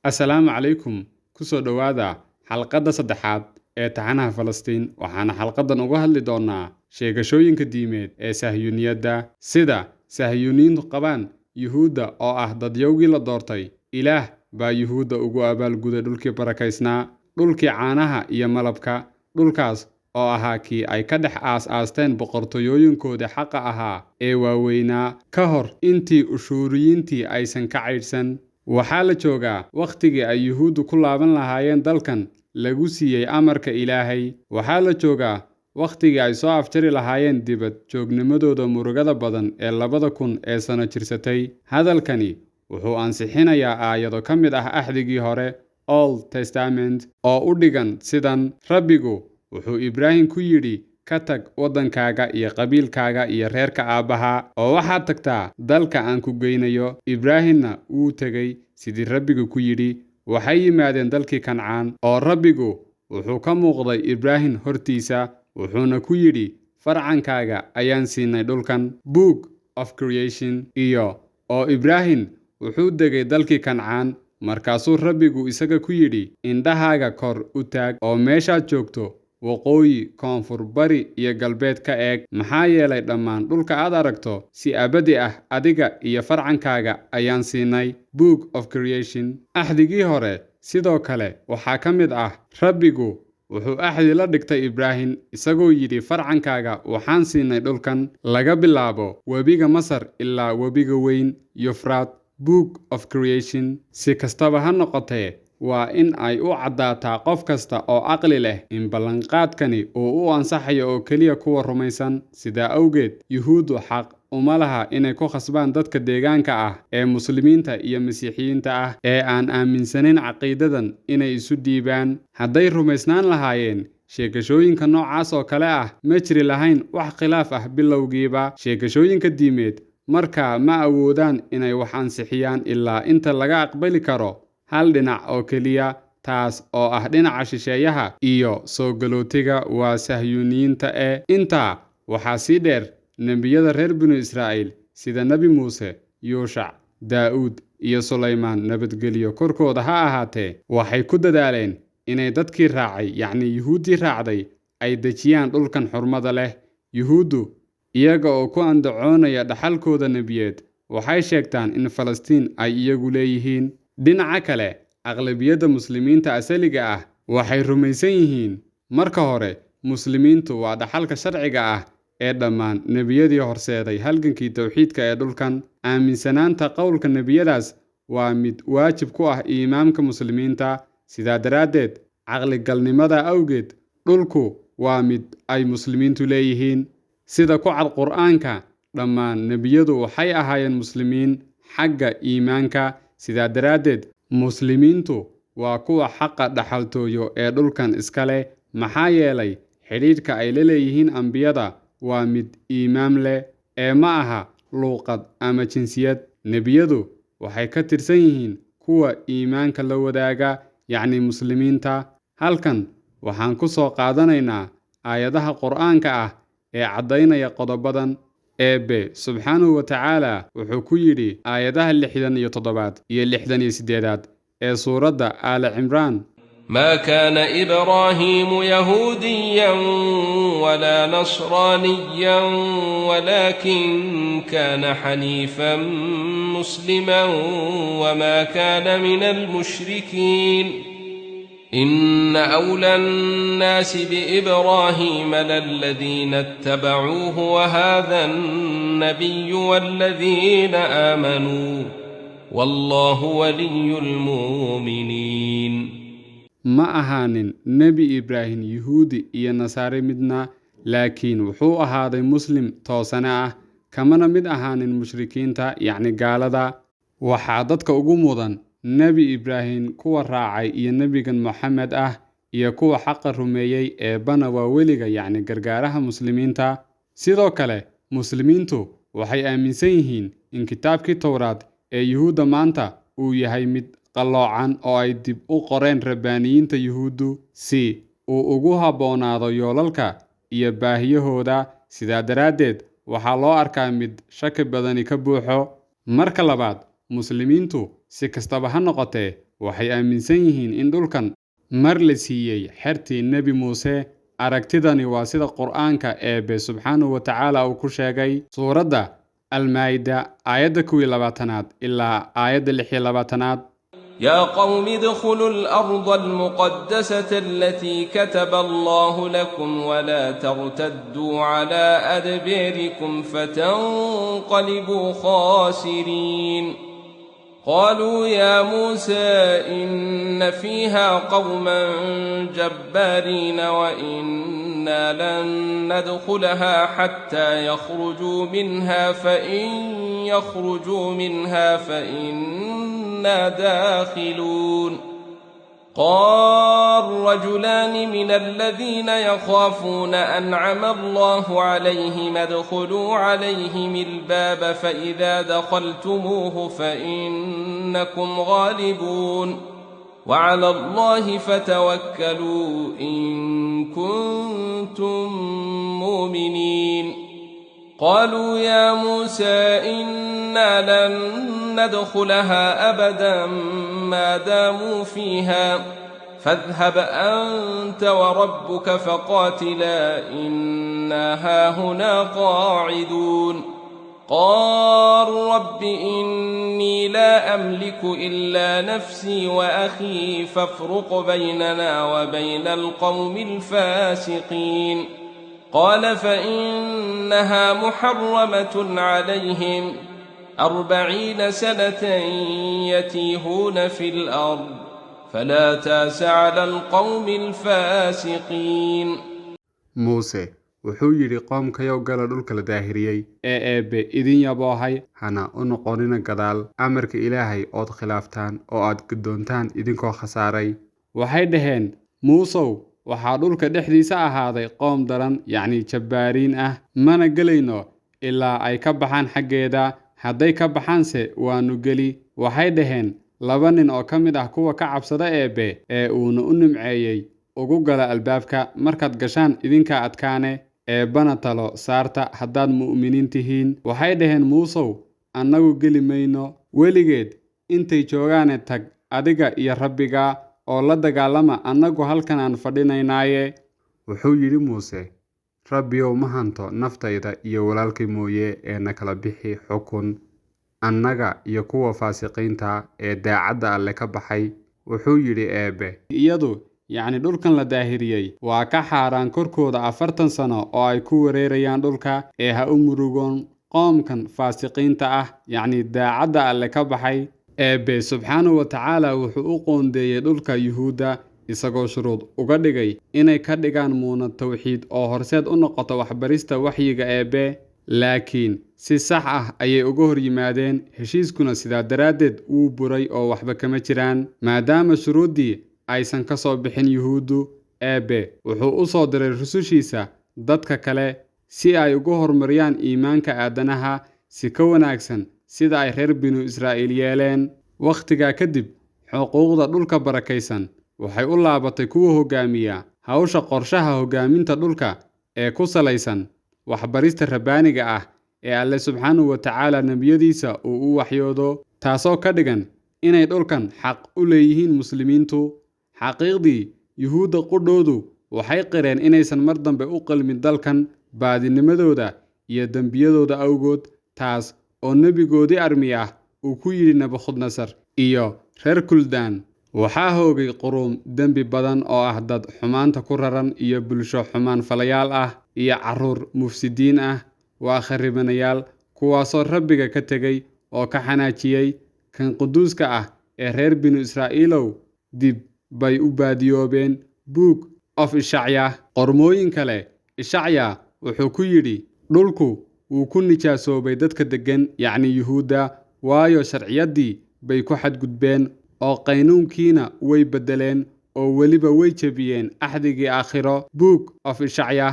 Assalaamu calaykum. Ku soo dhowaada xalqadda saddexaad ee taxanaha Falastiin. Waxaana xalqadan uga hadli doonaa sheegashooyinka diimeed ee Sahyuuniyadda, sida Sahyuuniyiintu qabaan Yuhuudda oo ah dadyowgii la doortay. Ilaah baa Yuhuudda ugu abaalguday dhulkii barakaysnaa, dhulkii caanaha iyo malabka, dhulkaas oo ahaa kii ay ka dhex aas-aasteen boqortooyooyinkoodii xaqa ahaa ee waaweynaa ka hor intii Ushuuriyiintii aysan ka caydhsan. Waxaa la joogaa wakhtigii ay Yuhuuddu ku laaban lahaayeen dalkan lagu siiyey amarka Ilaahay. Waxaa la joogaa wakhtigii ay soo afjari lahaayeen dibad joognimadooda murugada badan ee 2000 ee sano jirsatay. Hadalkani wuxuu ansixinayaa aayado ka mid ah axdigii hore Old Testament oo u dhigan sidan: Rabbigu wuxuu Ibraahim ku yidhi, ka tag waddankaaga iyo qabiilkaaga iyo reerka aabbaha oo waxaad tagtaa dalka aan ku geynayo. Ibraahimna wuu tegey sidii Rabbigu ku yidhi. Waxay yimaadeen dalkii Kancaan, oo Rabbigu wuxuu ka muuqday Ibraahim hortiisa, wuxuuna ku yidhi, farcankaaga ayaan siinay dhulkan. Book of Creation. oo Ibraahim wuxuu degay dalkii Kancaan. Markaasuu Rabbigu isaga ku yidhi, indhahaaga kor u taag oo meeshaad joogto waqooyi, koonfur, bari iyo galbeed ka eeg, maxaa yeelay dhammaan dhulka aad aragto si abadi ah adiga iyo farcankaaga ayaan siinay. Book of Creation. Axdigii hore sidoo kale waxaa ka mid ah, Rabbigu wuxuu axdi la dhigtay Ibraahim isagoo yidhi, farcankaaga waxaan siinay dhulkan laga bilaabo webiga Masar ilaa webiga weyn Yufraad. Book of Creation. Si kastaba ha noqotee, waa in ay u caddaataa qof kasta oo caqli leh in ballanqaadkani uu u ansaxayo oo keliya kuwa rumaysan. Sidaa awgeed, Yuhuuddu xaq uma laha inay ku khasbaan dadka deegaanka ah ee Muslimiinta iyo Masiixiyiinta ah ee aan aaminsanayn caqiidadan inay isu dhiibaan. Hadday rumaysnaan lahaayeen sheegashooyinka noocaas oo kale ah, ma jiri lahayn wax khilaaf ah bilowgiiba. Sheegashooyinka diimeed markaa ma awoodaan inay wax ansixiyaan ilaa inta laga aqbali karo hal dhinac oo keliya, taas oo ah dhinaca shisheeyaha iyo soo galootiga, waa Sahyuuniyiinta. Intaa waxaa sii dheer, nebiyada reer binu Israa'iil sida Nebi Muuse, Yuushac, Daa'uud iyo Sulaymaan, nabadgelyo korkooda ha ahaatee, waxay ku dadaaleen inay dadkii raacay, yacni Yuhuuddii raacday, ay dejiyaan dhulkan xurmada leh. Yuhuuddu iyaga oo ku andacoonaya dhaxalkooda nebiyeed, waxay sheegtaan in Falastiin ay iyagu leeyihiin. Dhinaca kale, aqlabiyadda Muslimiinta asaliga ah waxay rumaysan yihiin, marka hore, Muslimiintu waa dhaxalka sharciga ah ee dhammaan nebiyadii horseeday halgankii tawxiidka ee dhulkan. Aaminsanaanta qowlka nebiyadaas waa mid waajib ku ah imaamka Muslimiinta. Sidaa daraaddeed, caqligalnimada awgeed, dhulku waa mid ay Muslimiintu leeyihiin. Sida ku cad Qur'aanka, dhammaan nebiyadu waxay ahaayeen Muslimiin xagga iimaanka. Sidaa daraaddeed, Muslimiintu waa kuwa xaqa dhaxaltooyo ee dhulkan iska leh, maxaa yeelay xidhiidhka ay la leeyihiin ambiyada waa mid iimaan leh ee ma aha luuqad ama jinsiyad. Nebiyadu waxay ka tirsan yihiin kuwa iimaanka la wadaaga, yacni Muslimiinta. Halkan waxaan ku soo qaadanaynaa aayadaha Qur'aanka ah ee caddaynaya qodobadan. Eebbe subxaanahu wa tacaala wuxuu ku yidhi aayadaha 67 iyo 68 ee suuradda Aali Cimraan: ما كان إبراهيم يهوديا ولا نصرانيا ولكن كان حنيفا مسلما وما كان من المشركين إن أولى الناس بإبراهيم للذين اتبعوه وهذا النبي والذين آمنوا والله ولي المؤمنين. ma ahaanin nebi Ibraahim Yuhuudi iyo Nasaare midna, laakiin wuxuu ahaaday Muslim toosane ah, kamana mid ahaanin mushrikiinta, yacni gaalada. Waxaa dadka ugu mudan Nebi Ibraahim kuwa raacay iyo nebigan Moxamed ah iyo kuwa xaqa rumeeyey ee bana waa weliga, yacni gargaaraha Muslimiinta. Sidoo kale, Muslimiintu waxay aaminsan yihiin in kitaabkii Towraad ee Yuhuudda maanta uu yahay mid qalloocan oo ay dib u qoreen rabbaaniyiinta Yuhuuddu si uu ugu habboonaado yoolalka iyo baahiyahooda. Sidaa daraaddeed, waxaa loo arkaa mid shaki badani ka buuxo. Marka labaad, muslimiintu si kastaba ha noqotee waxay aaminsan yihiin in dhulkan mar la siiyey xertii Nebi Muuse. Aragtidani waa sida Qur'aanka Eebbe subxaanahu wa tacaala uu ku sheegay suuradda Al-Maa'ida aayadda 21 ilaa aayadda 26. يا قوم ادخلوا الأرض المقدسة التي كتب الله لكم ولا ترتدوا على أدباركم فتنقلبوا خاسرين. قالوا يا موسى إن فيها قوما جبارين وإنا لن ندخلها حتى يخرجوا منها فإن يخرجوا منها فإنا داخلون. قال رجلان من الذين يخافون أنعم الله عليهم ادخلوا عليهم الباب فإذا دخلتموه فإنكم غالبون وعلى الله فتوكلوا إن كنتم مؤمنين. قالوا يا موسى إنا لن ندخلها أبدا ما داموا فيها فاذهب أنت وربك فقاتلا إنا هاهنا قاعدون. قال رب إني لا أملك إلا نفسي وأخي فافرق بيننا وبين القوم الفاسقين. قال فإنها محرمة عليهم 40 سنة يتيهون في الأرض فلا تأس على القوم الفاسقين. Muuse wuxuu yidhi qoomkayow gala dhulka la daahiriyey ee Eebbe idin yaboohay, hana u noqonina gadaal amarka Ilaahay ood khilaaftaan oo aad guddoontaan idinkoo khasaaray. Waxay dhaheen, Muusow, waxaa dhulka dhexdiisa ahaaday qoom daran, yacni jabbaariin ah, mana gelayno ilaa ay ka baxaan xaggeeda. Hadday ka baxaanse waanu geli. Waxay dhaheen, 2 nin oo ka mid ah kuwa ka cabsada Eebbe ee uuna u nimceeyey, ugu gala albaabka. Markaad gashaan idinkaa adkaane, Eebbana talo saarta haddaad mu'miniin tihiin. Waxay dhaheen Muusow, annagu geli mayno weligeed, intay joogaane tag adiga iyo Rabbigaa oo la dagaalama, annagu halkan aan fadhinaynaaye. Wuxuu yidhi Muuse, Rabbiyow ma hanto naftayda iyo walaalkay mooye ee na kala bixi xukun, annaga iyo kuwa faasiqiinta ee daacadda Alle ka baxay. Wuxuu yidhi Eebbe, iyadu yacni dhulkan la daahiriyey waa ka xaaraan korkooda 40 sano oo ay ku wareerayaan dhulka, ee ha u murugoon qoomkan faasiqiinta ah, yacni daacadda Alle ka baxay. Eebbe subxaanahu wa tacaala wuxuu u qoondeeyey dhulka Yuhuudda isagoo shuruud uga dhigay inay ka dhigaan muunad tawxiid oo horseed u noqoto waxbarista waxyiga Eebbe. Laakiin si sax ah ayay uga hor yimaadeen, heshiiskuna sidaa daraaddeed wuu buray oo waxba kama jiraan. Maadaama shuruuddii aysan ka soo bixin Yuhuuddu, Eebbe wuxuu u soo diray rusushiisa dadka kale si ay ugu horumariyaan iimaanka aadanaha si ka wanaagsan sida ay reer binu Israa'iil yeeleen. Wakhtigaa kadib, xuquuqda dhulka barakaysan waxay u laabatay kuwa hoggaamiya hawsha qorshaha hoggaaminta dhulka ee ku salaysan waxbarista rabbaaniga ah ee Alle subxaanahu wa tacaala nebiyadiisa uu u waxyoodo, taasoo ka dhigan inay dhulkan xaq u leeyihiin muslimiintu. Xaqiiqdii, Yuhuudda qudhoodu waxay qireen inaysan mar dambe u qalmin dalkan baadinimadooda iyo dembiyadooda awgood, taas oo nebigoodii armi ah uu ku yidhi Nebukhadnezzar iyo reer Kuldaan, waxaa hoogay quruum dembi badan oo ah dad xumaanta ku raran iyo bulsho xumaan falayaal ah iyo carruur mufsidiin ah. Waa kharribanayaal kuwaasoo Rabbiga ka tegey oo ka xanaajiyey. Kan quduuska ah ee reer binu Israa'iilow dib bay u baadiyoobeen. Book of Ishacya. Qormooyin kale, Ishacya wuxuu ku yidhi, dhulku wuu ku nijaasoobay dadka deggan, yacni Yuhuudda, waayo sharciyaddii bay ku xadgudbeen oo qaynuunkiina way beddeleen oo weliba way jebiyeen axdigii aakhiro. Book of Ishacya.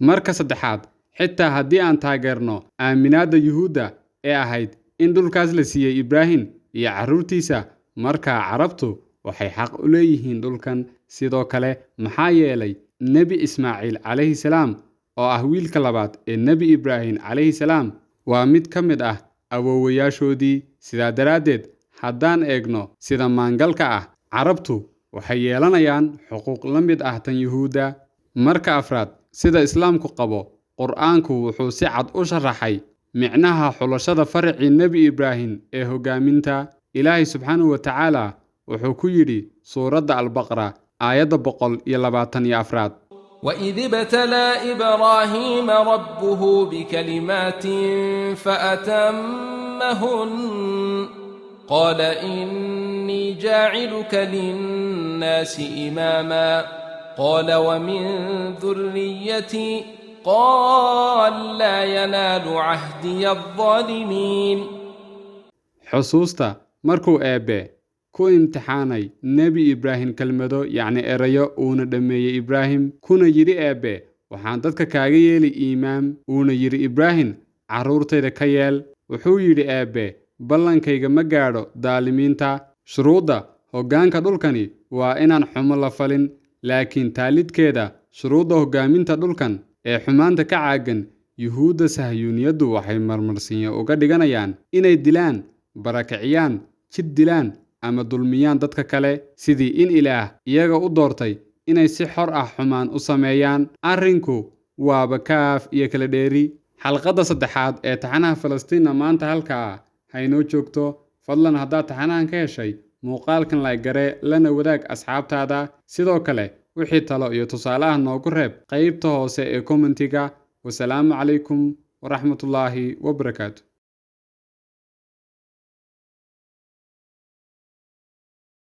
Marka saddexaad, xitaa haddii aan taageerno aaminaadda Yuhuudda ee ahayd in dhulkaas la siiyey Ibraahim iyo carruurtiisa, markaa Carabtu waxay xaq u leeyihiin dhulkan sidoo kale, maxaa yeelay Nebi Ismaaciil calayhi salaam oo ah wiilka labaad ee nebi ibraahim calayhi salaam waa mid ka mid ah awoowayaashoodii. sidaa daraaddeed haddaan eegno sida maangalka ah, carabtu waxay yeelanayaan xuquuq la mid ah tan yuhuudda. marka afraad, sida islaamku qabo, qur'aanku wuxuu si cad u sharaxay micnaha xulashada faracii nebi ibraahim ee hoggaaminta. ilaahay subxaanahu wa tacaala wuxuu ku yidhi suuradda albaqara aayadda 124: وإذ ابتلى إبراهيم ربه بكلمات فأتمهن قال إني جاعلك للناس إماما قال ومن ذريتي قال لا ينال عهدي الظالمين. xusuusta markuu eebbe ku imtixaanay nebi ibraahim kelmado, yacni erayo uuna dhammeeyey ibraahim, kuna yidhi eebbe waxaan dadka kaaga yeeli iimaam, uuna yidhi ibraahim carruurtayda ka yeel. wuxuu yidhi eebbe ballankayga ma gaadho daalimiinta. shuruudda hoggaanka dhulkani waa inaan xumo la falin, laakiin taalidkeeda shuruudda hoggaaminta dhulkan ee xumaanta ka caagan, yuhuudda sahyuuniyaddu waxay marmarsiinyo uga dhiganayaan inay dilaan, barakiciyaan, jid dilaan ama dulmiyaan dadka kale, sidii in ilaah iyaga u doortay inay si xor ah xumaan u sameeyaan. arrinku waaba kaaf iyo kala dheeri. xalqadda 3aad ee taxanaha Falastiinna maanta halkaa haynoo joogto. fadlan haddaad taxanahan ka heshay, muuqaalkan like garee, lana wadaag asxaabtaada. sidoo kale wixii talo iyo tusaalaha noogu reeb qaybta hoose ee kommentiga. wasalaamu calaykum waraxmatullaahi wabarakaatu.